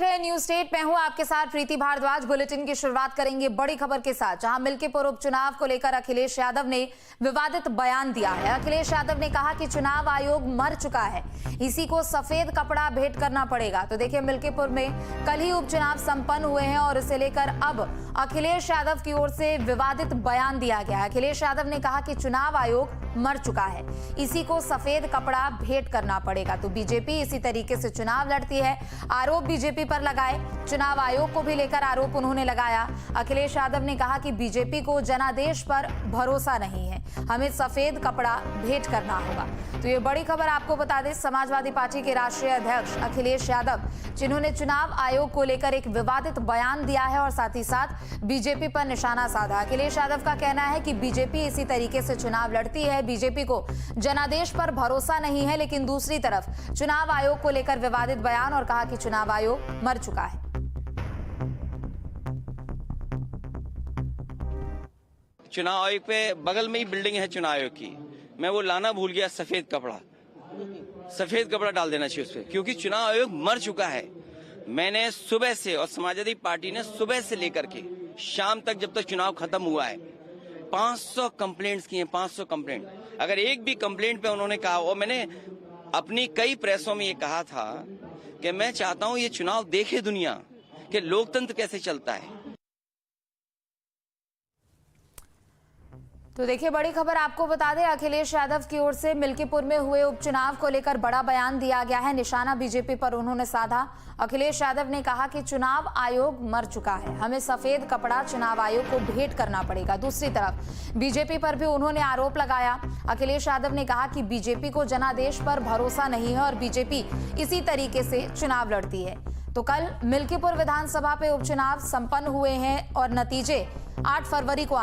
रहे हैं news state. मैं हूं आपके साथ प्रीति भारद्वाज। बुलेटिन की शुरुआत करेंगे बड़ी खबर के साथ, जहां मिल्कीपुर उपचुनाव को लेकर अखिलेश यादव ने विवादित बयान दिया है। अखिलेश यादव ने कहा कि चुनाव आयोग मर चुका है, इसी को सफेद कपड़ा भेंट करना पड़ेगा। तो देखिए, मिल्कीपुर में कल ही उपचुनाव संपन्न हुए हैं और इसे लेकर अब अखिलेश यादव की ओर से विवादित बयान दिया गया है। अखिलेश यादव ने कहा कि चुनाव आयोग मर चुका है, इसी को सफेद कपड़ा भेंट करना पड़ेगा। तो बीजेपी इसी तरीके से चुनाव लड़ती है। आरोप बीजेपी पर लगाए, चुनाव आयोग को भी लेकर आरोप उन्होंने लगाया। अखिलेश यादव ने कहा कि बीजेपी को जनादेश पर भरोसा नहीं है, हमें सफेद कपड़ा भेंट करना होगा। तो ये बड़ी खबर आपको बता दें, समाजवादी पार्टी के राष्ट्रीय अध्यक्ष अखिलेश यादव, जिन्होंने चुनाव आयोग को लेकर एक विवादित बयान दिया है और साथ ही साथ बीजेपी पर निशाना साधा। अखिलेश यादव का कहना है कि बीजेपी इसी तरीके से चुनाव लड़ती है, बीजेपी को जनादेश पर भरोसा नहीं है। लेकिन दूसरी तरफ चुनाव आयोग को लेकर विवादित बयान और कहा कि चुनाव आयोग मर चुका है। चुनाव आयोग पे बगल में ही बिल्डिंग है चुनाव आयोग की, मैं वो लाना भूल गया। सफेद कपड़ा डाल देना चाहिए उस पर, क्योंकि चुनाव आयोग मर चुका है। मैंने सुबह से और समाजवादी पार्टी ने सुबह से लेकर के शाम तक, जब तक चुनाव खत्म हुआ है, 500 कंप्लेंट्स किए, 500 कंप्लेंट। अगर एक भी कंप्लेंट पे उन्होंने कहा, और मैंने अपनी कई प्रेसों में ये कहा था कि मैं चाहता हूं ये चुनाव देखे दुनिया कि लोकतंत्र कैसे चलता है। तो देखिए, बड़ी खबर आपको बता दें, अखिलेश यादव की ओर से मिल्कीपुर में हुए उपचुनाव को लेकर बड़ा बयान दिया गया है। निशाना बीजेपी पर उन्होंने साधा। अखिलेश यादव ने कहा कि चुनाव आयोग मर चुका है, हमें सफेद कपड़ा चुनाव आयोग को भेंट करना पड़ेगा। दूसरी तरफ बीजेपी पर भी उन्होंने आरोप लगाया। अखिलेश यादव ने कहा कि बीजेपी को जनादेश पर भरोसा नहीं है और बीजेपी इसी तरीके से चुनाव लड़ती है। तो कल मिल्कीपुर विधानसभा पे उपचुनाव संपन्न हुए हैं और नतीजे 8 फरवरी को